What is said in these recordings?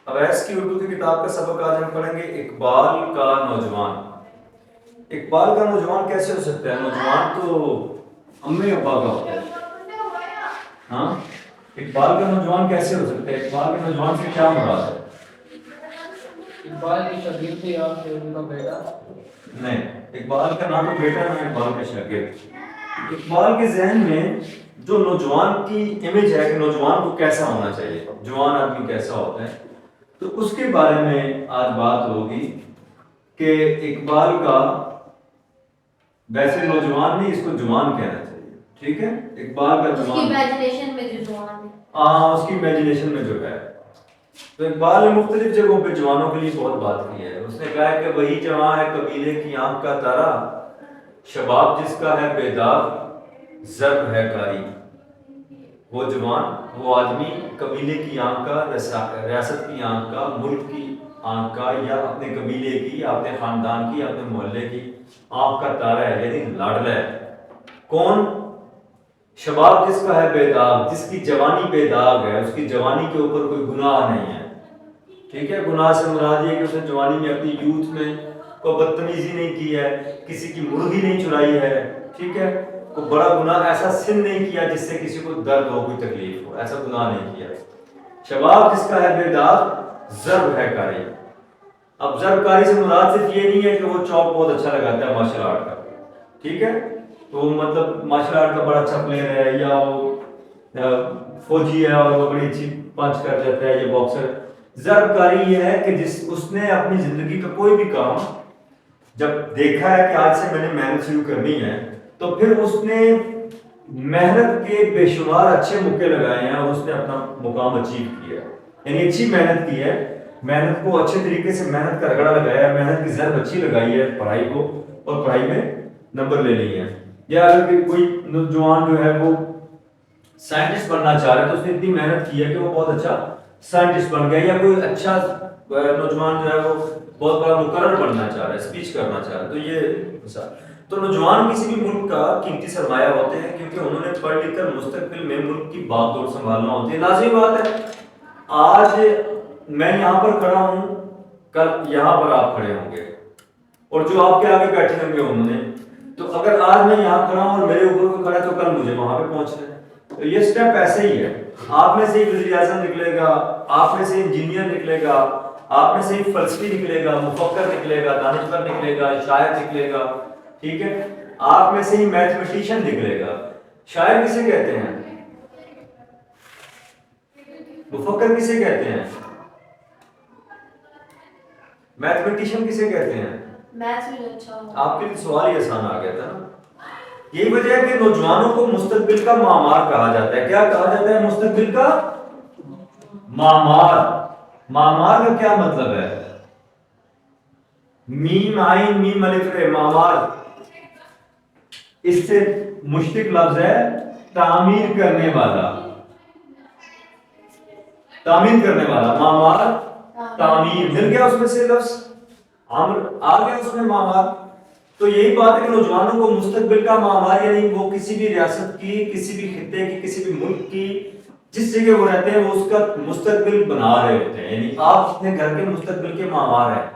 اویس کی اردو کی کتاب کا سبق آج ہم پڑھیں گے اقبال کا نوجوان۔ اقبال کا نوجوان کیسے ہو سکتا ہے؟ نوجوان تو امی ابا کا ہوتا ہے۔ ہاں، اقبال کا نوجوان کیسے ہو سکتا ہے؟ اقبال کے نوجوان سے کیا مراد ہے؟ اقبال کی شاگرد تھے یا پھر ان کا بیٹا؟ نہیں، اقبال کا نام تو بیٹا نہ اقبال کا شاگرد۔ اقبال کے ذہن میں جو نوجوان کی امیج ہے کہ نوجوان کو کیسا ہونا چاہیے، جوان آدمی کیسا ہوتا ہے، تو اس کے بارے میں آج بات ہوگی کہ اقبال کا ویسے نوجوان نہیں، اس کو جوان کہنا چاہیے، ٹھیک ہے؟ اقبال کا اس کی امیجنیشن میں جو جوان ہے، ہاں اس کی امیجنیشن میں جو ہے، تو اقبال نے مختلف جگہوں پہ جوانوں کے لیے بہت بات کی ہے۔ اس نے کہا ہے کہ وہی جوان ہے قبیلے کی آنکھ کا تارا، شباب جس کا ہے بیدار ضرب ہے کاری۔ وہ جوان، وہ آدمی قبیلے کی آنکھ کا، ریاست کی آنکھ کا، ملک کی آنکھ کا، یا اپنے قبیلے کی، اپنے خاندان کی، اپنے محلے کی آنکھ کا تارا ہے، یعنی لاڈلا ہے۔ کون؟ شباب جس کا ہے بے داغ، جس کی جوانی بے داغ ہے، اس کی جوانی کے اوپر کوئی گناہ نہیں ہے، ٹھیک ہے؟ گناہ سے مراد یہ کہ اس نے جوانی میں اپنی یوتھ میں کوئی بدتمیزی نہیں کی ہے، کسی کی مرغی نہیں چرائی ہے، ٹھیک ہے؟ کوئی بڑا گناہ، ایسا سن نہیں کیا جس سے کسی کو درد ہو، کوئی تکلیف ہو، ایسا گناہ نہیں کیا۔ شباب جس کا ہے بے داغ ضرب ہے کاری۔ اب ضرب کاری سے مراد صرف یہ نہیں ہے کہ وہ چوک بہت اچھا لگاتا ہے مارشل آرٹ کا، ٹھیک ہے؟ تو مطلب مارشل آرٹ کا بڑا اچھا پلیئر ہے، یا وہ فوجی ہے اور وہ بڑی اچھی پنچ کر جاتا ہے، یہ باکسر۔ ضرب کاری یہ ہے کہ اس نے اپنی زندگی کا کوئی بھی کام جب دیکھا ہے کہ آج سے میں نے محنت شروع کرنی ہے، تو پھر اس نے محنت کے بے شمار اچھے موقع لگائے ہیں اور اس نے اپنا مقام اچیو کیا ہے، یعنی اچھی محنت کی ہے، محنت کو اچھے طریقے سے محنت کا رگڑا لگایا ہے، محنت کی ضرب اچھی لگائی ہے پڑھائی کو، اور پڑھائی میں نمبر لے لیے ہیں۔ یا اگر کوئی نوجوان جو ہے وہ سائنٹسٹ بننا چاہ رہا ہے تو اس نے اتنی محنت کی ہے کہ وہ بہت اچھا سائنٹسٹ بن گیا، یا کوئی اچھا نوجوان جو ہے وہ بہت بڑا مقرر بننا چاہ رہا ہے، اسپیچ کرنا چاہ رہا ہے، تو یہ مثال۔ تو نوجوان کسی بھی ملک کا قیمتی سرمایہ ہوتے ہیں، کیونکہ انہوں نے پڑھ لکھ کر مستقبل میں ملک کی باغ دور سنبھالنا ہوتی ہے۔ لازمی بات ہے، آج میں یہاں پر کھڑا ہوں، کل یہاں پر آپ کھڑے ہوں گے، اور جو آپ کے آگے بیٹھے ہوں گے انہوں نے، تو اگر آج میں یہاں کھڑا ہوں اور میرے اوپر کوئی کھڑا ہے تو کل مجھے وہاں پہ پہنچنا ہے۔ تو یہ سٹیپ ایسے ہی ہے، آپ میں سے ہی وزیر اعظم نکلے گا، آپ میں سے انجینئر نکلے گا، آپ میں سے ہی فلسفی نکلے گا، مفکر نکلے گا، دانشور نکلے گا، شاعر نکلے گا، ٹھیک ہے؟ آپ میں سے ہی میتھمیٹیشین نکلے گا۔ شاعر کسے کہتے ہیں؟ مفکر کسے کہتے ہیں؟ میتھمیٹیشین کسے کہتے ہیں؟ آپ کے لیے سوال ہی آسان آ گیا تھا نا۔ یہی وجہ ہے کہ نوجوانوں کو مستقبل کا معمار کہا جاتا ہے۔ کیا کہا جاتا ہے؟ مستقبل کا معمار۔ معمار کا کیا مطلب ہے؟ میم عین میم الف رے، معمار اس سے مشتق لفظ ہے تعمیر کرنے والا، تعمیر کرنے والا، معمار تعمیر، مل گیا اس میں سے لفظ، آ گیا اس میں معمار۔ تو یہی بات ہے کہ نوجوانوں کو مستقبل کا معمار، یعنی وہ کسی بھی ریاست کی، کسی بھی خطے کی، کسی بھی ملک کی جس جگہ وہ رہتے ہیں وہ اس کا مستقبل بنا رہے ہوتے ہیں۔ یعنی آپ اپنے گھر کے مستقبل کے معمار ہیں،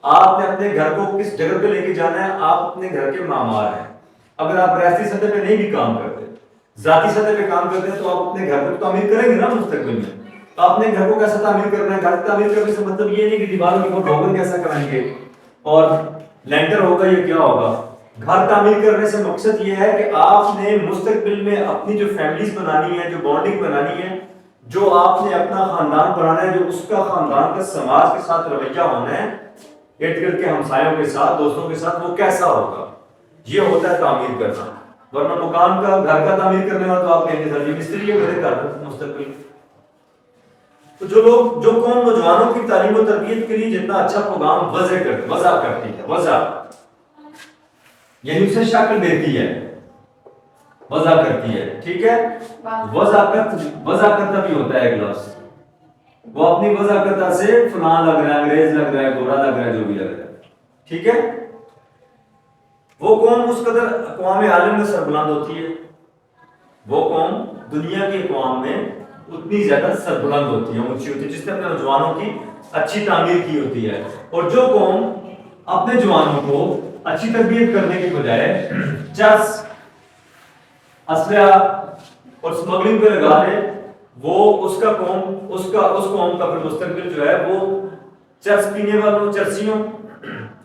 آپ نے اپنے گھر کو کس جگہ پہ لے کے جانا ہے، آپ اپنے گھر کے معمار ہیں۔ اگر آپ ریاستی سطح پہ نہیں بھی کام کرتے، ذاتی سطح پہ کام کرتے ہیں، تو آپ اپنے گھر کو تعمیر کریں گے نا مستقبل میں۔ تو آپ نے گھر کو کیسا تعمیر کرنا ہے؟ گھر تعمیر کرنے سے مطلب یہ نہیں کہ دیواروں کے اوپر ڈھوگر کیسا کرائیں گے اور لینٹر ہوگا یا کیا ہوگا۔ گھر تعمیر کرنے سے مقصد یہ ہے کہ آپ نے مستقبل میں اپنی جو فیملیز بنانی ہے، جو بانڈنگ بنانی ہے، جو آپ نے اپنا خاندان بنانا ہے، جو اس کا خاندان کا سماج کے ساتھ رویہ ہونا ہے، ارد گرد کے ہمسایوں کے ساتھ، دوستوں کے ساتھ، وہ کیسا ہوگا، یہ ہوتا ہے تعمیر کرنا۔ ورنہ مکان کا، گھر کا تعمیر کرنے والا تو آپ کہیں گے سر جی مستری ہے میرے گھر مستقبل۔ تو جو لوگ، جو قوم نوجوانوں کی تعلیم و تربیت کے لیے جتنا اچھا پروگرام وضع کرتی ہے، وضع یعنی اسے شکل دیتی ہے، وضع کرتی ہے، ٹھیک ہے؟ وضاقت بھی ہوتا ہے ایک لفظ، وہ اپنی وضاقت سے فلان لگ رہا ہے، انگریز لگ رہا ہے، گورا لگ رہا ہے، جو بھی لگ رہا ہے، ٹھیک ہے؟ وہ قوم اس قدر اقوام عالم میں سربلند ہوتی ہے، وہ قوم دنیا کی اقوام میں اتنی زیادہ سربلند ہوتی ہیں، اونچی ہوتی ہے، جس نے اپنے نوجوانوں کی اچھی تعمیر کی ہوتی ہے. اور جو قوم اپنے جوانوں کو اچھی تربیت کرنے کی بجائے چرس، اسلحہ اور اسمگلنگ پہ لگا دے، وہ اس قوم کا پھر مستقبل جو ہے وہ چرس پینے والوں، چرسیوں،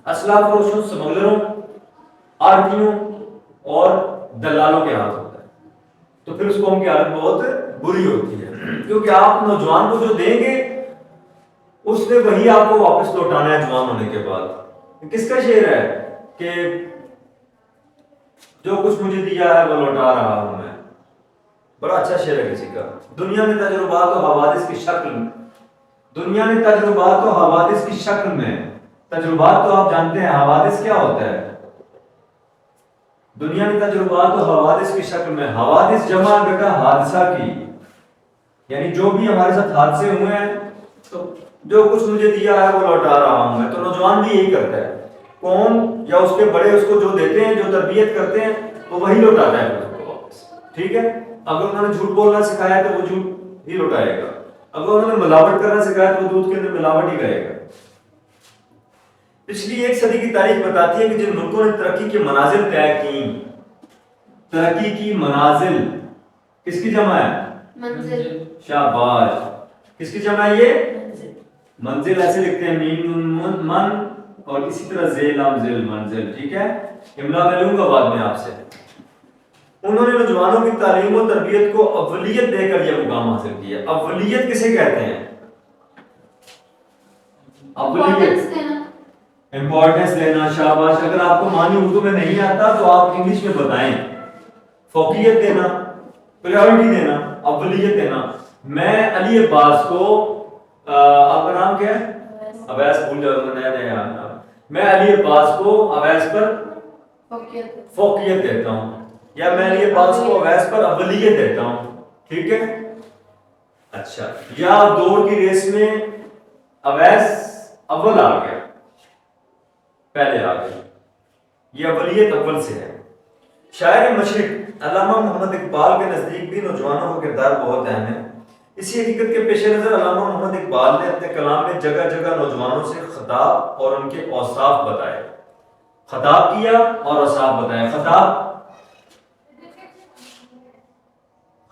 اسلحہ فروشوں، اسمگلروں، آڑتیوں اور دلالوں کے ہاتھ ہوتا ہے. تو پھر اس قوم کی حالت بہت بری ہوتی ہے، کیونکہ آپ نوجوان کو جو دیں گے اس نے وہی آپ کو واپس لوٹانا ہے جوان ہونے کے بعد. کس کا شعر ہے کہ جو کچھ مجھے دیا ہے وہ لوٹا رہا ہوں میں؟ بڑا اچھا شعر ہے کسی کا. دنیا نے تجربات و حوادث کی شکل میں تجربات تو آپ جانتے ہیں حوادث کیا ہوتا ہے. دنیا نے تجربات و حوادث کی شکل میں، حوادث جمع بیٹا حادثہ کی، یعنی جو بھی ہمارے ساتھ حادثے ہوئے ہیں تو جو کچھ مجھے دیا ہے وہ لوٹا رہا ہوں میں. تو نوجوان بھی یہی کرتا ہے، قوم یا اس کے بڑے اس کو جو دیتے ہیں، جو تربیت کرتے ہیں، وہ وہی لوٹاتا ہے اس کو واپس. ٹھیک ہے، اگر انہوں نے جھوٹ بولنا سکھایا تو وہ جھوٹ ہی لوٹائے گا، اگر انہوں نے ملاوٹ کرنا سکھایا تو وہ دودھ کے اندر ملاوٹ ہی کرے گا. پچھلی ایک صدی کی تاریخ بتاتی ہے کہ جن ملکوں نے ترقی کی منازل طے کی، ترقی کی منازل کس کی جمع ہے؟ منزل. شاباش. کس کی جمع ہے یہ؟ منزل ایسے لکھتے ہیں میم من اور اسی طرح ذیل ذل منزل. ٹھیک ہے، املا میں لوں گا بعد میں آپ سے. انہوں نے نوجوانوں کی تعلیم و تربیت کو اولیت دے کر یہ مقام حاصل کیا. اولیت کسے کہتے ہیں؟ اولیت، امپورٹنس دینا. شاباش. اگر آپ کو معنی اردو میں نہیں آتا تو آپ انگلش میں بتائیں. فوقیت دینا، پریورٹی دینا، اولیت دینا. میں علی عباس کو آپ کا نام کیا ہے؟ اویس. بھول جاؤ نیا نیا. میں علی عباس کو اویس پر فوقیت دیتا ہوں، یا میں علی عباس کو اویس پر اولیت دیتا ہوں. ٹھیک ہے. اچھا، یا دوڑ کی ریس میں اویس اول آ گیا، پہلے آ گیا، یہ اولیت اول سے ہے. شاعر مشرق علامہ محمد اقبال کے نزدیک بھی نوجوانوں کا کردار بہت اہم ہے. اسی حقیقت کے پیش نظر علامہ محمد اقبال نے اپنے کلام میں جگہ جگہ نوجوانوں سے خطاب اور ان کے اوصاف بتائے. خطاب کیا اور اوصاف بتائے.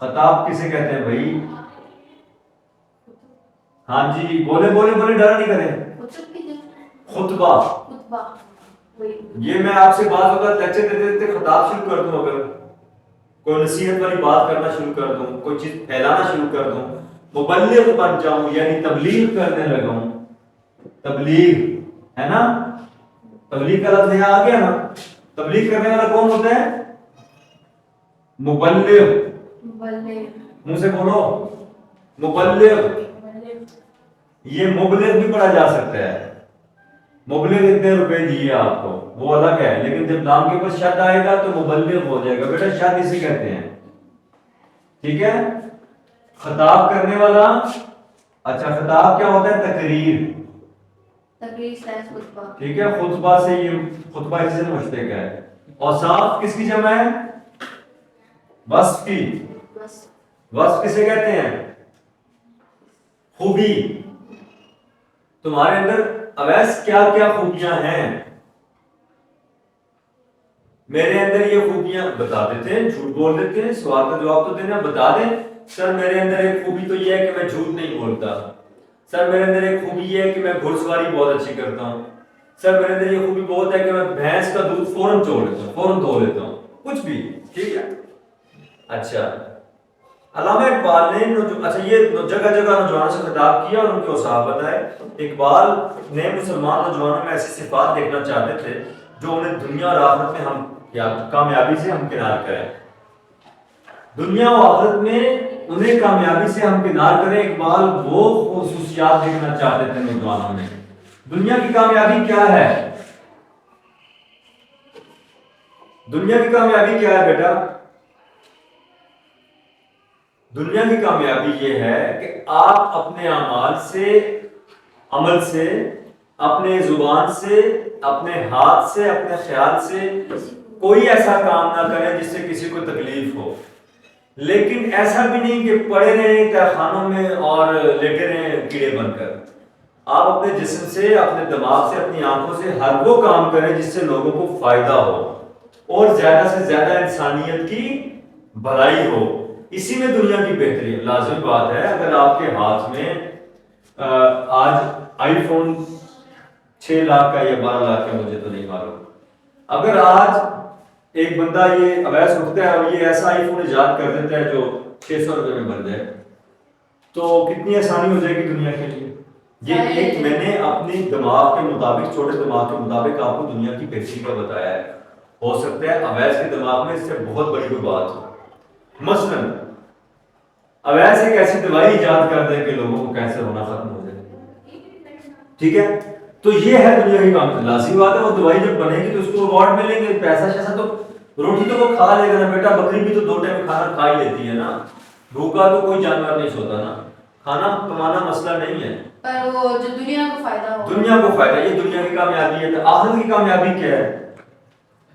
خطاب کسے کہتے ہیں بھائی؟ ہاں جی، بولے بولے بولے، ڈر نہیں کریں. خطبہ. یہ میں آپ سے بعض وقت لیکچر دیتے دیتے خطاب شروع کر دوں، اگر کوئی نصیحت والی بات کرنا شروع کر دوں، کوئی چیز پھیلانا شروع کر دوں، مبلغ بن جاؤں، یعنی تبلیغ کرنے لگا ہوں. تبلیغ ہے نا، تبلیغ کا لفظ یہاں آ گیا نا. تبلیغ کرنے والا کون ہوتا ہے؟ مبلغ. منہ سے بولو، مبلغ. یہ مبلغ بھی پڑھا جا سکتا ہے. مبلغ اتنے روپے دیے آپ کو، وہ الگ ہے، لیکن جب نام کے اوپر شد آئے گا تو مبلغ ہو جائے گا. بیٹا شد اسے کہتے ہیں. ٹھیک ہے. خطاب کرنے والا. اچھا، خطاب کیا ہوتا ہے؟ تقریر. ٹھیک ہے، خطبہ سے یہ خطبہ اس سے مشتق ہے. اوصاف کس کی جمع ہے؟ وصف کی. وصف کسے کہتے ہیں؟ خوبی. تمہارے اندر اویس کیا کیا خوبیاں ہیں؟ میرے اندر یہ خوبیاں بتا دیتے ہیں، جھوٹ بول دیتے ہیں. سوال کا جواب تو دینا، بتا دیں. سر میرے اندر ایک خوبی تو یہ ہے کہ میں جھوٹ نہیں بولتا. سر میرے اندر ایک خوبی یہ ہے کہ میں گھڑ سواری بہت اچھی کرتا ہوں. سر میرے اندر یہ خوبی بہت ہے کہ میں بھینس کا دودھ فوراً چھوڑ لیتا ہوں، فوراً دھو لیتا ہوں. کچھ بھی. ٹھیک ہے. اچھا، علامہ اقبال نے اچھا یہ جگہ جگہ نوجوانوں سے خطاب کیا اور ان کے اوصاف بتائے. اقبال نے مسلمان نوجوانوں میں ایسی صفات دیکھنا چاہتے تھے جو انہیں دنیا اور آخرت میں کامیابی سے ہمکنار کریں. دنیا و آخرت میں انہیں کامیابی سے ہمکنار کریں. اقبال وہ خصوصیات دیکھنا چاہتے تھے نوجوانوں میں. دنیا کی کامیابی کیا ہے؟ دنیا کی کامیابی کیا ہے بیٹا؟ دنیا کی کامیابی یہ ہے کہ آپ اپنے اعمال سے، عمل سے، اپنے زبان سے، اپنے ہاتھ سے، اپنے خیال سے کوئی ایسا کام نہ کریں جس سے کسی کو تکلیف ہو. لیکن ایسا بھی نہیں کہ پڑے رہیں تہ خانوں میں اور لیٹے رہیں کیڑے بن کر. آپ اپنے جسم سے، اپنے دماغ سے، اپنی آنکھوں سے ہر وہ کام کریں جس سے لوگوں کو فائدہ ہو اور زیادہ سے زیادہ انسانیت کی بھلائی ہو. اسی میں دنیا کی بہتری ہے. لازمی بات ہے اگر آپ کے ہاتھ میں آج آئی فون 6 لاکھ کا یا 12 لاکھ کا، مجھے تو نہیں معلوم، اگر آج ایک بندہ یہ اویس اٹھتا ہے اور یہ ایسا آئی فون ایجاد کر دیتا ہے جو 600 روپے میں بن جائے، تو کتنی آسانی ہو جائے گی دنیا کے لیے. یہ ایک میں نے اپنی دماغ کے مطابق، چھوٹے دماغ کے مطابق آپ کو دنیا کی بہتری کا بتایا ہے. ہو سکتا ہے اویس کے دماغ میں اس سے بہت بڑی کوئی بات ہو. مثلاً اویس ایک ایسی دوائی ایجاد کر دے کہ لوگوں کو کینسر ہونا ختم ہو جائے. ٹھیک ہے، تو یہ ہے دنیا کی کام. لازمی بات ہے وہ دوائی جب بنے گی تو اس کو ایوارڈ ملیں گے، پیسہ شیسا، تو روٹی تو وہ کھا لے گا نا بیٹا. بکری بھی تو 2 ٹائم کھانا کھا ہی لیتی ہے نا. بھوکا تو کوئی جانور نہیں سوتا نا. کھانا کمانا مسئلہ نہیں ہے، پر وہ جو دنیا کو فائدہ ہو، دنیا کو فائدہ. یہ دنیا کی کامیابی ہے. تو آخرت کی کامیابی کیا ہے؟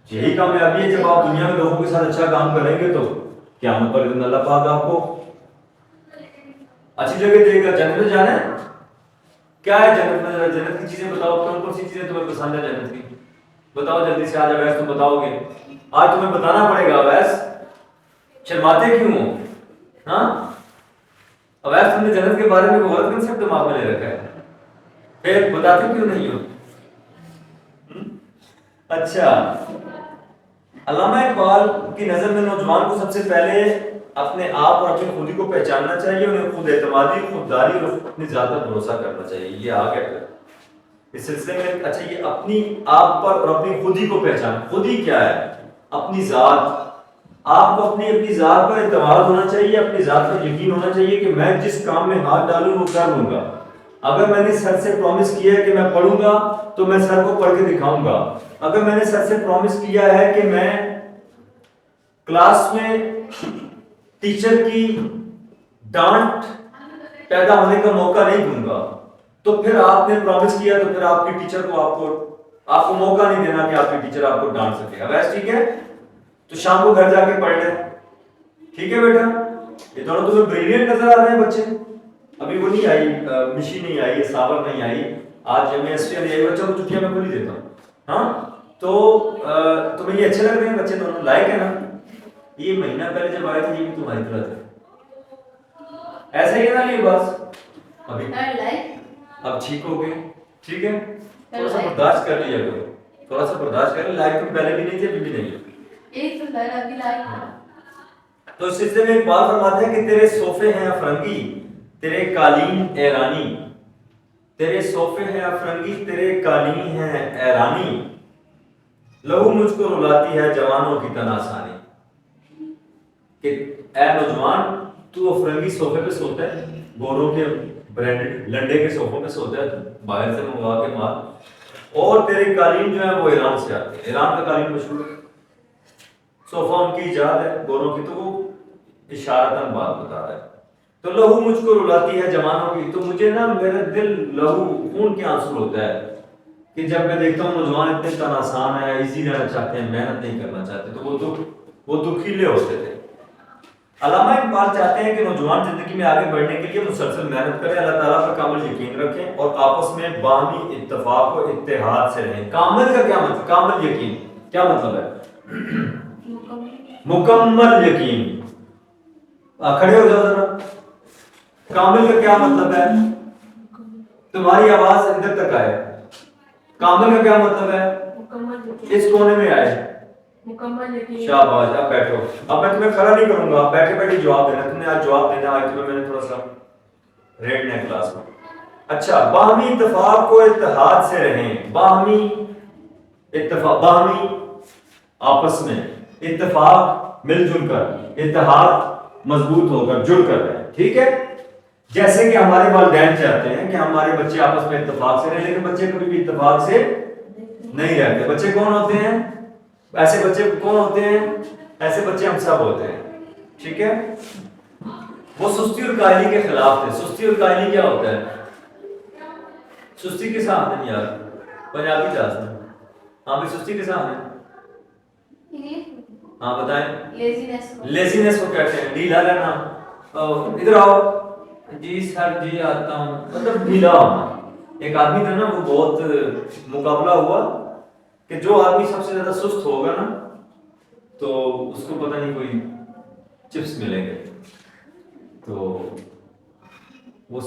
یہی کامیابی ہے جب آپ دنیا میں لوگوں کے ساتھ اچھا کام کریں گے تو قیامت پر دن اللہ پاک آپ کو اچھی جگہ دے گا. جنت میں جانا ہے. کیا ہے جنت میں؟ جنت کی چیزیں بتاؤ. کون کون سی چیزیں تمہیں پسند ہے جنت کی؟ بتاؤ جلدی سے. آج اویس تم بتاؤ گے. آج تمہیں بتانا پڑے گا. اویس شرماتے کیوں ہو؟ ہاں اویس تم نے جنت کے بارے میں کوئی غلط کنسپٹ دماغ میں لے رکھا ہے، پھر بتاتے کیوں نہیں ہو؟ اچھا، علامہ اقبال کی نظر میں نوجوان کو سب سے پہلے اپنے آپ اور اپنی خودی کو پہچاننا چاہیے. انہیں خود اعتمادی، خودداری اور اپنی ذات پر بھروسہ کرنا چاہیے. یہ آ گیا اس سلسلے میں. اچھا، یہ اپنی آپ پر اور اپنی خودی کو پہچان. خودی کیا ہے؟ اپنی ذات. آپ کو اپنی ذات پر اعتماد ہونا چاہیے، اپنی ذات پر یقین ہونا چاہیے کہ میں جس کام میں ہاتھ ڈالوں وہ کر لوں گا. اگر میں نے سر سے پرومس کیا ہے کہ میں پڑھوں گا تو میں سر کو پڑھ کے دکھاؤں گا. اگر میں نے سر سے پرومس کیا ہے کہ میں کلاس میں ٹیچر کی ڈانٹ پیدا ہونے کا موقع نہیں دوں گا، تو پھر آپ نے پرومس کیا تو پھر آپ کی ٹیچر کو آپ کو موقع نہیں دینا کہ آپ کی ٹیچر آپ کو ڈانٹ سکے. اویس ٹھیک ہے؟ تو شام کو گھر جا کے پڑھ لیں. ٹھیک ہے بیٹا؟ یہ دونوں تمہیں بریلینٹ نظر آ رہے ہیں بچے. ابھی وہ نہیں آئی، مشی نہیں آئی، صابر نہیں آئی. آج جب میں بچوں کو چھٹیاں میں کھلی دیتا ہوں. ہاں تو تمہیں یہ اچھے لگ رہے ہیں بچے دونوں؟ لائق ہے نا؟ یہ مہینہ پہلے جب آئے تھے یہ بھی تمہاری طرح تھے. ایسا ہی ہے نا یہ بات؟ ابھی اب ٹھیک ہو گئے. ٹھیک ہے، تھوڑا سا برداشت کر لیا کرو. تھوڑا سا برداشت کر. لائق تم پہلے بھی نہیں تھے، ابھی بھی نہیں ہے. ایک تو پہلا بھی لائق ہے. تو اس سلسلے میں ایک بات فرماتے ہیں کہ تیرے صوفے ہیں افرنگی، تیرے قالین ایرانی. تیرے صوفے ہیں افرنگی، تیرے قالین ہیں ایرانی. لہو مجھ کو رلاتی ہے جوانوں کی تناسانی. کہ اے نوجوان، تو افرنگی صوفے پہ سوتا ہے، گوروں کے برانڈڈ لنڈے کے صوفوں پہ سوتا ہے باہر سے منگوا کے مال. اور تیرے قالین جو ہے وہ ایران سے آتے ہیں. ایران کا قالین مشہور ہے. صوفہ ان کی ایجاد ہے، گوروں کی. تو وہ اشارتاً بات بتا رہا ہے. تو لہو مجھ کو رلاتی ہے جوانوں کی. تو مجھے نا میرا دل لہو خون کے آنسو ہوتا ہے کہ جب میں دیکھتا ہوں نوجوان اتنے تناسان ہے، ایزی رہنا چاہتے ہیں، محنت نہیں کرنا چاہتے. تو وہ دکھیلے ہوتے تھے. علامہ اقبال چاہتے ہیں کہ نوجوان زندگی میں آگے بڑھنے کے لیے مسلسل محنت کریں، اللہ تعالیٰ پر کامل یقین رکھیں اور آپس میں باہمی اتفاق و اتحاد سے رہیں. کامل کا کیا مطلب؟ کامل یقین کیا مطلب ہے؟ مکمل یقین. کھڑے ہو جاؤ ذرا. کامل کا کیا مطلب ہے؟ تمہاری آواز اندر تک آئے. کامل کا کیا مطلب ہے؟ اس کونے میں آئے. شاباش. اب بیٹھو. اب میں تمہیں کھڑا نہیں کروں گا، بیٹھے بیٹھے جواب دینا. تم نے آج جواب دینا. آج تمہیں میں نے تھوڑا سا ریٹ نے کلاس میں. اچھا، باہمی اتفاق و اتحاد سے رہیں. باہمی اتفاق، باہمی آپس میں، اتفاق مل جل کر، اتحاد مضبوط ہو کر، جڑ کر رہیں. ٹھیک ہے؟ جیسے کہ ہمارے والدین چاہتے ہیں کہ ہمارے بچے آپس میں اتفاق سے رہیں، لیکن بچے کبھی بھی اتفاق سے نہیں رہتے. بچے کون ہوتے ہیں؟ ایسے بچے کون ہوتے ہیں؟ ایسے بچے ہم سب ہوتے ہیں. ٹھیک ہے؟ وہ سستی اور کاہلی کے خلاف تھے. سستی اور کاہلی کیا ہوتا ہے؟ سستی کے ساتھ نہیں یار، پنجابی جاز میں. ہاں بھی سستی کے ساتھ ہے. ہاں بتائیں. لیزینس کو لیزینس کو کہتے ہیں, ڈھیلا رہنا. ادھر آؤ جی سر جی آتا ہوں, مطلب ڈھیلا ہونا. ایک آدمی تھا نا, وہ بہت مقابلہ ہوا کہ جو آدمی سب سے زیادہ سست ہوگا نا تو اس کو پتہ نہیں کوئی چپس ملیں گے. تو وہ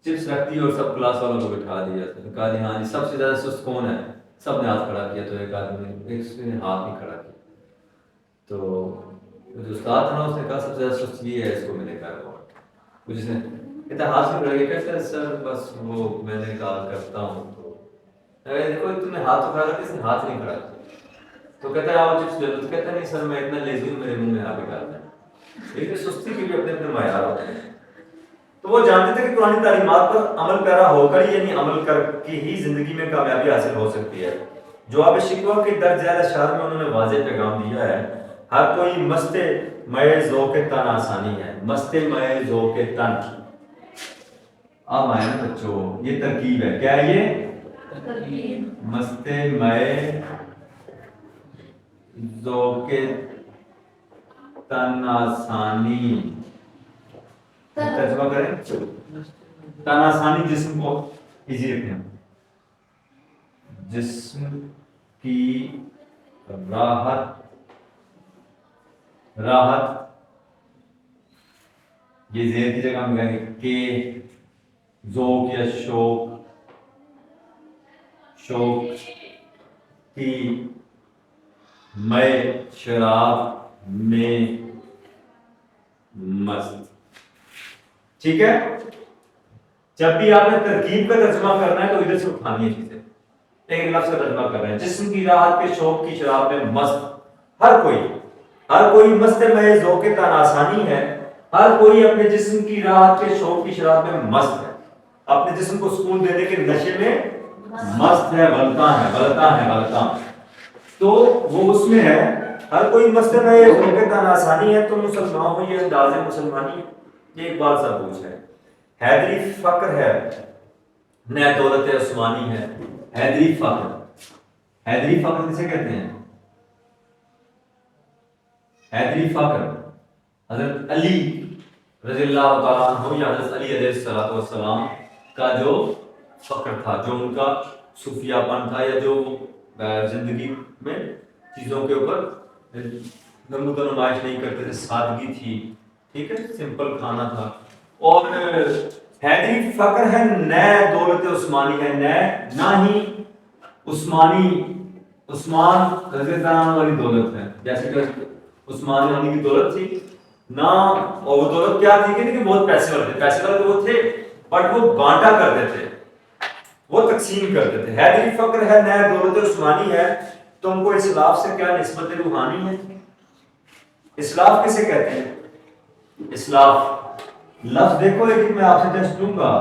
چپس رکھتی اور سب کلاس والوں کو بٹھا دیا. کہا جی ہاں جی سب سے زیادہ سست کون ہے, سب نے ہاتھ کھڑا کیا. تو ایک آدمی نے ہاتھ نہیں کھڑا کیا. تو جو استاد تھا نا اس نے کہا سب سے زیادہ سست یہ ہے, اس کو ملے گا ایوارڈ. جس نے کہتا ہاتھ سے کھڑا کیا, کہتا ہے سر بس وہ میں نے کہا کرتا ہوں. تو دیکھو تم نے ہاتھ کھڑا کیا, اس نے ہاتھ نہیں کھڑا کیا. تو کہتا ہے آؤ چپس لے لو. تو کہتا نہیں سر میں اتنا لیزی ہوں, میرے منہ میں آ کے ڈالتا ہے. لیکن سستی کے بھی اپنے اپنے معیار ہوتے ہیں. تو وہ جانتے تھے کہ قرآن تعلیمات پر عمل پیرا ہو کر یعنی عمل کر کے ہی زندگی میں کامیابی حاصل ہو سکتی ہے. جواب شکوہ کے درج ذیل اشعار میں انہوں نے واضح پیغام دیا ہے. ہر کوئی مست مئے ذوق تن آسانی ہے. مست مئے ذوق تن اب آئے نا بچوں, یہ ترکیب ہے. کیا ہے یہ؟ مست مئے ذوق تن آسانی. ترجمہ کریں. تن آسانی جسم کو ایزی رکھیں, جسم کی راحت یہ زیر کی جگہ ہم کہیں گے کہ ذوق یا شوق کی میں شراب میں مست. ٹھیک ہے. جب بھی آپ نے ترکیب کا ترجمہ کرنا ہے تو ادھر سے اٹھانی ہے چیزیں. ایک لفظ کا ترجمہ کر رہے ہیں, جسم کی راحت کے شوق کی شراب میں مست. ہر کوئی مست میں ذوق تن آسانی ہے. ہر کوئی اپنے جسم کی راحت کے شوق کی شراب میں مست ہے. اپنے جسم کو سکون دینے کے نشے میں مست ہے, غلطاں. تو وہ اس میں ہے. ہر کوئی مست میں ذوق تن آسانی ہے. تم مسلمان ہو, یہ انداز مسلمانی ہے. یہ ایک بات سا پوچھ ہے. حیدری فقر ہے نہ دولت عثمانی ہے. حیدری فقر کسے کہتے ہیں؟ حیدری فقر حضرت علی رضی اللہ تعالیٰ عنہ یا حضرت علی علیہ السلام کا جو فقر تھا, جو ان کا صوفیہ پن تھا, یا جو زندگی میں چیزوں کے اوپر نمود و نمائش نہیں کرتے تھے, سادگی تھی. ٹھیک ہے, سمپل کھانا تھا. اور حیدری فقر ہے نہ دولت عثمانی ہے, نہ ہی عثمان رضی اللہ عنہ والی دولت ہے. جیسے کہ عثمان غنی کی دولت تھی نہ, اور وہ دولت کیا تھی کہ بہت پیسے والے تو وہ تھے, بٹ وہ بانٹا کرتے تھے, وہ تقسیم کرتے تھے. حیدری فقر ہے نہ دولت عثمانی ہے. تم کو اسلاف سے کیا نسبت روحانی ہے؟ اسلاف کسے کہتے ہیں؟ اسلاف لفظ دیکھو, لیکن میں آپ سے ٹیسٹ دوں گا,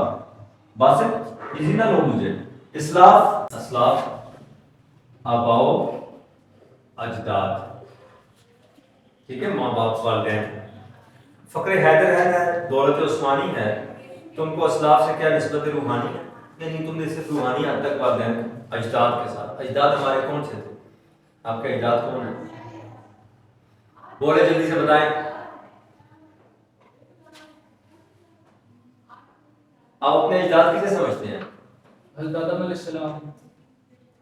بات سے ایزی نہ لو مجھے. اسلاف آباؤ اجداد, ٹھیک ہے, ماں باپ والدین. فقر حیدر ہے دولت عثمانی ہے. تم کو اسلاف سے کیا نسبت روحانی ہے؟ یعنی تم نے صرف روحانی حد تک والدین اجداد کے ساتھ. اجداد ہمارے کون سے تھے؟ آپ کے اجداد کون ہیں؟ بولے جلدی سے بتائیں. آپ اپنے اجداد کسے سمجھتے ہیں؟ حضرت آدم علیہ السلام.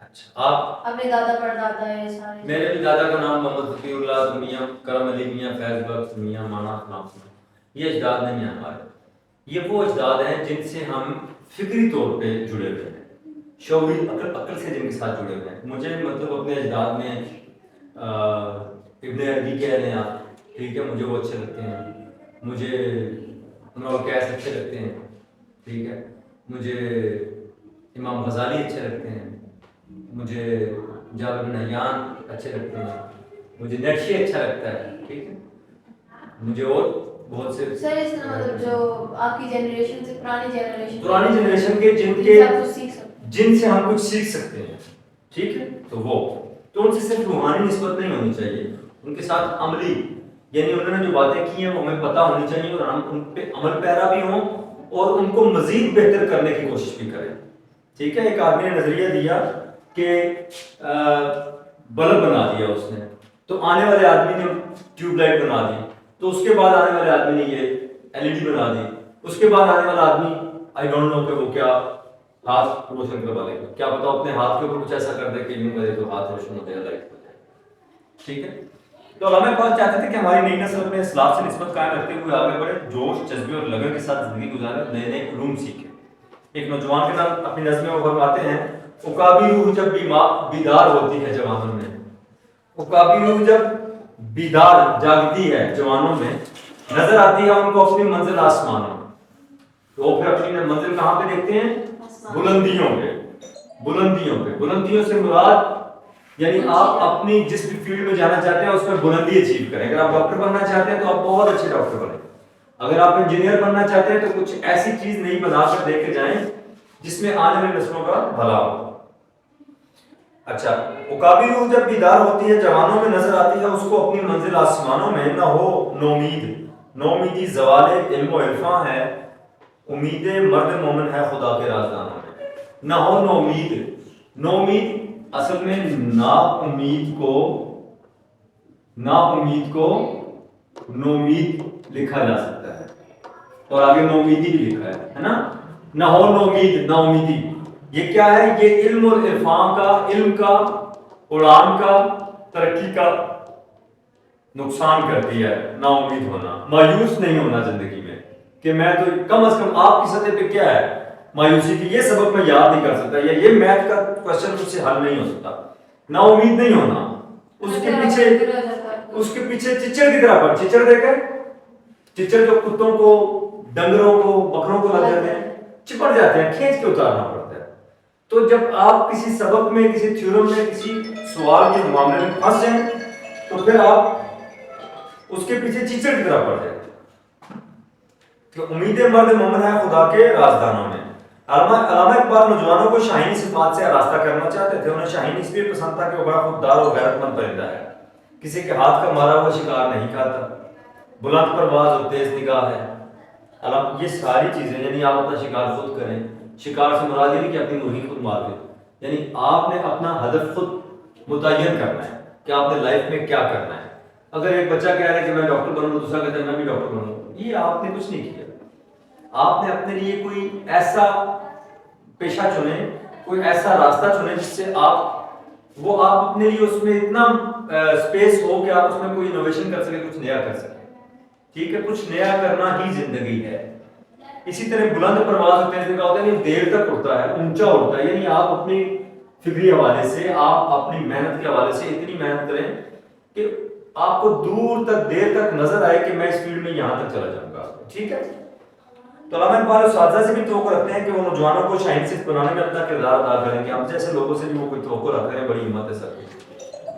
اچھا, آپ اپنے دادا پردادا ہے سارے. میرے بھی دادا کا نام محمد ذکی اللہ میاں کرم علی میاں فیض بخش میاں مانا نام. یہ اجداد نہیں ہیں ہمارے. یہ وہ اجداد ہیں جن سے ہم فکری طور پہ جڑے ہوئے ہیں, شعوری عقل سے جن کے ساتھ جڑے ہوئے ہیں. مجھے مطلب اپنے اجداد میں ابن عربی کہہ لیں آپ, ٹھیک ہے, مجھے وہ اچھے لگتے ہیں. مجھے امرؤ القیس اچھے لگتے ہیں, ٹھیک ہے. مجھے امام غزالی اچھے لگتے ہیں. مجھے جابر بن حیان اچھے لگتے ہیں. مجھے نقشی اچھا لگتا ہے, ٹھیک ہے. مجھے اور بہت سے سر اس کا مطلب جو آپ کی جنریشن سے پرانی جنریشن کے جن سے ہم کچھ سیکھ سکتے ہیں, ٹھیک ہے. تو ان سے صرف روحانی نسبت نہیں ہونی چاہیے, ان کے ساتھ عملی, یعنی انہوں نے جو باتیں کی ہیں وہ ہمیں پتہ ہونی چاہیے اور ہم ان پہ عمل پیرا بھی ہوں اور ان کو مزید بہتر کرنے کی کوشش بھی کریں, ٹھیک ہے. ایک آدمی نے نظریہ دیا کہ بلب بنا دیا اس نے, تو آنے والے آدمی نے ٹیوب لائٹ بنا دی, تو اس کے بعد آنے والے آدمی نے یہ LED بنا دی, اس کے بعد آنے والا آدمی آئی ڈونٹ نو کہ وہ کیا ہاتھ روشن کروا لے گا, کیا پتا اپنے ہاتھ کے اوپر کچھ ایسا کر دے کہ یوں کرے تو ہاتھ روشن ہو جائے, لائٹ ہو جائے. ٹھیک ہے, تو علامہ اقبال چاہتے تھے کہ ہماری نئی نسل میں اسلام سے نسبت قائم رکھتے ہوئے آگے بڑھے, جوش جذبے اور لگن کے ساتھ زندگی گزارے, نئے نئے علوم سیکھے. ایک نوجوان کے نام اپنی نظم میں وہ فرماتے ہیں, عقابی روح جب بیدار ہوتی ہے جوانوں میں, عقابی روح جب بیدار جاگتی ہے جوانوں میں, نظر آتی ہے ان کو اپنی منزل آسمانوں میں. تو وہ پھر اپنی منزل کہاں پہ دیکھتے ہیں؟ بلندیوں پہ. بلندیوں پہ, بلندیوں سے مراد یعنی آپ اپنی جس بھی فیلڈ میں جانا چاہتے ہیں اس میں بلندی اچیو کریں. اگر آپ ڈاکٹر بننا چاہتے ہیں تو آپ بہت اچھے ڈاکٹر بنیں. اگر آپ انجینئر بننا چاہتے ہیں تو کچھ ایسی چیز نہیں بنا کر دے کے جائیں جس میں آنے والی نسلوں کا بھلا ہو. اچھا, عقابی روح جب بیدار ہوتی ہے جوانوں میں, نظر آتی ہے اس کو اپنی منزل آسمانوں میں, نہ ہو نومید, نومیدی زوال علم و عرفاں ہے, امید مرد مومن ہے خدا کے رازدانوں میں. نہ ہو نومید, نومید اصل میں نا امید کو نومید لکھا جا سکتا ہے, اور آگے نومیدی بھی لکھا ہے نا. نہ ہو نومید, نا امیدی, یہ کیا ہے؟ یہ علم اور عرفان کا, علم کا, اڑان کا, ترقی کا نقصان کرتی ہے. نا امید ہونا, مایوس نہیں ہونا زندگی میں کہ میں تو کم از کم آپ کی سطح پہ کیا ہے مایوسی کی, یہ سبق میں یاد نہیں کر سکتا, یا یہ میتھ کا کوشچن مجھ سے حل نہیں ہو سکتا. نا امید نہیں ہونا, اس کے پیچھے چچڑ کی طرح پر, چچڑ دے کر, چچڑ جو کتوں کو, ڈنگروں کو, بکروں کو لگ جاتے ہیں, چپڑ جاتے ہیں, کھینچ کے اتارنا پڑتا ہے. تو جب آپ کسی سبق میں, کسی تھیورم میں, کسی سوال کے معاملے میں پھنس جائیں تو پھر آپ اس کے پیچھے چچڑ کی طرح پڑ جائیں. کہ امید مرد مومن ہے خدا کے رازدانوں میں. علامہ اقبال نوجوانوں کو شاہینی صفات سے آراستہ کرنا چاہتے تھے. انہیں شاہین اس لیے پسند تھا کہ وہ بڑا خوددار اور غیرت مند پرندہ ہے, کسی کے ہاتھ کا مارا ہوا شکار نہیں کھاتا, بلند پرواز اور تیز نگاہ ہے. یہ ساری چیزیں, یعنی آپ اپنا شکار خود کریں. شکار سے مراد یہ نہیں کہ اپنی روحی خود مار دیں, یعنی آپ نے اپنا ہدف خود متعین کرنا ہے کہ آپ نے لائف میں کیا کرنا ہے. اگر ایک بچہ کہہ رہا ہے کہ میں ڈاکٹر بنوں, دوسرا کہتا ہے میں بھی ڈاکٹر بنوں, یہ آپ نے کچھ نہیں کیا. آپ نے اپنے لیے کوئی ایسا پیشہ چنیں, کوئی ایسا راستہ چنیں جس سے آپ اپنے لیے اس میں اتنا اسپیس ہو کہ آپ اس میں کوئی انوویشن کر سکیں, کچھ نیا کر سکیں. ٹھیک ہے, کچھ نیا کرنا ہی زندگی ہے. اسی طرح بلند پرواز ہوتے ہیں, ہوتا ہے دیر تک اڑتا ہے, اونچا اڑتا ہے, یعنی آپ اپنی فکری حوالے سے, آپ اپنی محنت کے حوالے سے اتنی محنت کریں کہ آپ کو دور تک, دیر تک نظر آئے کہ میں اس فیلڈ میں یہاں تک چلا جاؤں گا. ٹھیک ہے. تو علامہ اقبال اساتذہ سے بھی توقع رکھتے ہیں کہ وہ نوجوانوں کو شاہین صفت بنانے میں اپنا کردار ادا کریں, کہ ہم جیسے لوگوں سے بھی وہ کوئی توقع رکھ رہے ہیں. بڑی ہمت ہے سر کی.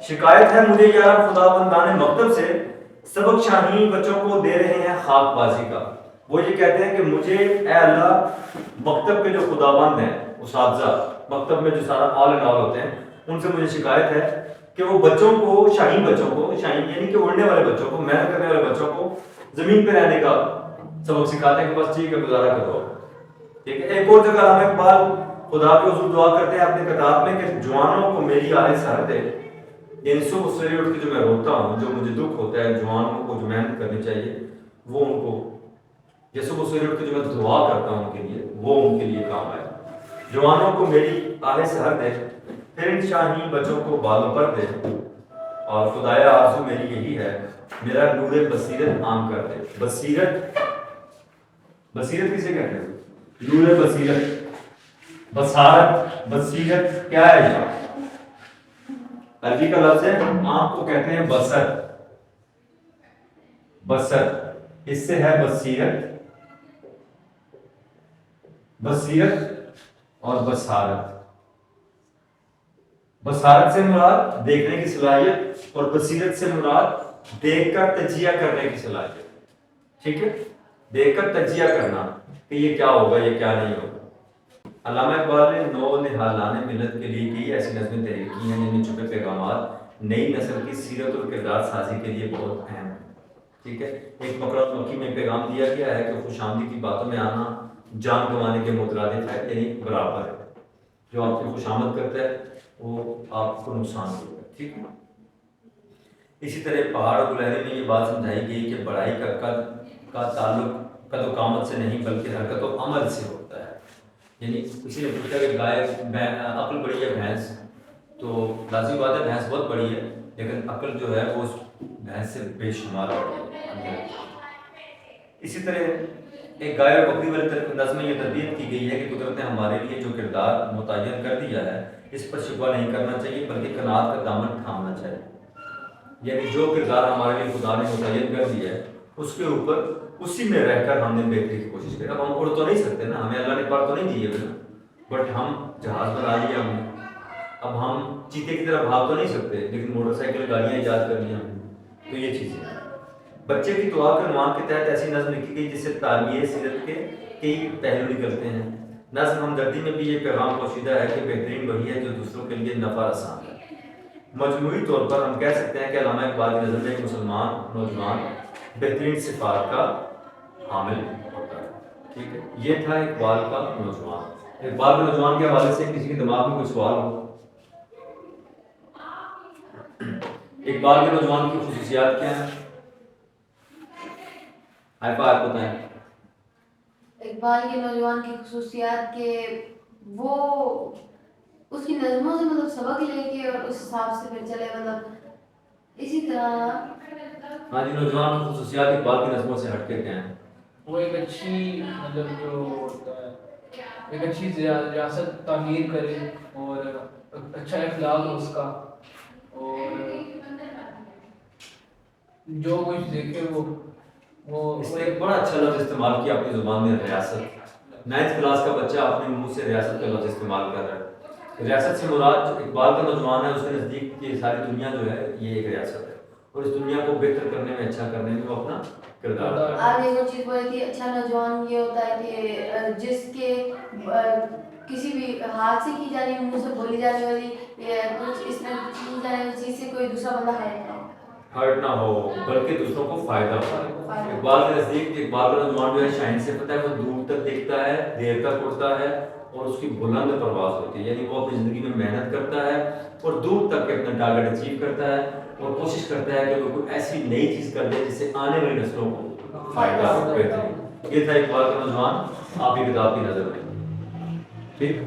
شکایت ہے مجھے یار خدا بندان مکتب سے, سبق شاہین بچوں کو دے رہے ہیں خاک بازی کا. وہ یہ کہتے ہیں کہ مجھے اے اللہ, مکتب کے جو خدا بند ہیں, اساتذہ مکتب میں جو سارا آل اینڈ آل ہوتے ہیں, ان سے مجھے شکایت ہے کہ وہ بچوں کو, شاہین بچوں کو, شاہین یعنی کہ اڑنے والے بچوں کو, محنت کرنے والے بچوں کو زمین پہ رہنے کا سبق سکھاتے ہیں کہ بس ٹھیک ہے گزارا کرو. ٹھیک ہے. ایک اور جگہ علامہ اقبال خدا کے حضور دعا کرتے ہیں اپنے کتاب میں کہ جوانوں کو میری آہ سرد ہے, یعنی صبح سویرے اٹھ کے جو میں روتا ہوں, جو مجھے دکھ ہوتا ہے, جوانوں کو جو محنت کرنی چاہیے وہ ان کو, یہ صبح سویرے اٹھ کے جو میں دعا کرتا ہوں ان کے لیے, وہ ان کے لیے کام آئے. جوانوں کو میری آہ سرد ہے, پھر ان شاہین بچوں کو بالوں پر دے, اور خدایا آرزو میری یہی ہے میرا نور بصیرت عام کر دے. بصیرت, بصیرت کسے کہتے ہیں؟ نور بصیرت, بصارت, بصیرت کیا ہے؟ یہ عربی کا لفظ ہے, آنکھ کو کہتے ہیں بصر. بصر اس سے ہے بصیرت, بصیرت اور بصارت. بصارت سے مراد دیکھنے کی صلاحیت, اور بصیرت سے مراد دیکھ کر تجزیہ کرنے کی صلاحیت. ٹھیک ہے, دیکھ کر تجزیہ کرنا کہ یہ کیا ہوگا, یہ کیا نہیں ہوگا. علامہ اقبال نے نو نہالان ملت کے لیے کئی ایسی نظمیں تحریر کی ہیں جن میں چھپے پیغامات نئی نسل کی سیرت اور کردار سازی کے لیے بہت اہم ہیں. ٹھیک ہے. ایک فقرہ مکی میں پیغام دیا گیا ہے کہ خوش آمدی کی باتوں میں آنا جان گنوانے کے مترادف ہے, یعنی برابر ہے. جو آپ کی خوش آمد کرتا ہے وہ آپ کو نقصان ہوگا. ٹھیک ہے. اسی طرح پہاڑ و گلہری میں یہ بات سمجھائی گئی کہ بڑائی کا تعلق قد و قامت سے نہیں بلکہ حرکت و عمل سے ہوتا ہے. یعنی کسی نے پوچھا کہ گائے عقل بڑی ہے بھینس، تو لازمی بات ہے بھینس بہت بڑی ہے، لیکن عقل جو ہے وہ اس بھینس سے بے شمار بڑی ہے. اسی طرح ایک گائے اور بکری والی نظم میں یہ تربیت کی گئی ہے کہ قدرت نے ہمارے لیے جو کردار متعین کر دیا ہے اس پر شکوہ نہیں کرنا چاہیے بلکہ قناعت کا دامن تھامنا چاہیے. یعنی جو کردار ہمارے لیے خدا نے متعین کر دیا ہے اس کے اوپر اسی میں رہ کر ہم نے بہتری کی کوشش کی. اب ہم اڑ تو نہیں سکتے نا، ہمیں اللہ نے پر تو نہیں دی ہے، بٹ ہم جہاز بنا لیا ہم نے. اب ہم چیتے کی طرح بھاگ تو نہیں سکتے، لیکن موٹر سائیکل گاڑیاں ایجاد کر لی ہم نے. تو یہ چیزیں بچے کی دعا کے عنوان کے تحت ایسی نظم لکھی گئی جس سے تعمیر سیرت کے کئی پہلو نکلتے ہیں. نظم ہمدردی میں بھی یہ پیغام پوشیدہ ہے کہ بہترین وہی ہے جو دوسروں کے لیے نفع رساں ہے. مجموعی طور پر ہم کہہ سکتے ہیں کہ علامہ اقبال کی نظر میں ایک مسلمان نوجوان بہترین صفات کا حامل ہوتا ہے. ٹھیک ہے، یہ تھا اقبال کا نوجوان. اقبال کے نوجوان کے حوالے سے کسی کے دماغ میں کوئی سوال ہو؟ اقبال کے نوجوان کی خصوصیات کیا ہیں؟ آپ بتائیں. اقبال کے نوجوان کی خصوصیات کے وہ اس کی نظموں سے مطلب سبق لے کے اور اس حساب سے پھر چلے، مطلب اسی طرح. ہاں جی، نوجوان کی خصوصیات اقبال کی نظموں سے ہٹ کے کیا ہیں؟ وہ ایک اچھی مطلب جو ہوتا ہے ایک اچھی ریاست تعمیر کرے اور اچھا اخلاق ہو اس کا، اور جو کچھ دیکھے وہ اس نے ایک بڑا اچھا لفظ استعمال کیا اپنی زبان میں، ریاست. 9th کلاس کا بچہ اپنے منہ سے ریاست کا لفظ استعمال کر رہا ہے. ریاست سے مراد جو اقبال کا نوجوان ہے اس کے نزدیک یہ ساری دنیا جو ہے یہ ایک ریاست ہے، اور اس دنیا کو بہتر کرنے میں، اچھا کرنے میں وہ اپنا کردار ادا کرتا ہے. آگے وہ چیز بولی تھی، اچھا نوجوان یہ ہوتا ہے کہ جس کے کسی بھی ہاتھ سے کی جانے منہ سے بولی جانے والی کچھ اس میں کی جانے والی چیز سے کوئی دوسرا بندہ ہرٹ نہ ہو بلکہ دوسروں کو فائدہ ہو. اقبال کے نزدیک اقبال کا نوجوان جو ہے شائن سے پتہ ہے وہ دور تک دیکھتا ہے، دیر تک اڑتا ہے اور اس کی بلند پرواز ہوتی ہے. یعنی وہ اپنی زندگی میں محنت کرتا ہے اور دور تک اپنا ٹارگیٹ اچیو کرتا ہے اور کوشش کرتا ہے کہ وہ کوئی ایسی نئی چیز کر دے جس سے آنے والی نسلوں کو فائدہ ہو. یہ تھا اقبال کا نوجوان آپ کی کتاب کی نظر میں. ٹھیک.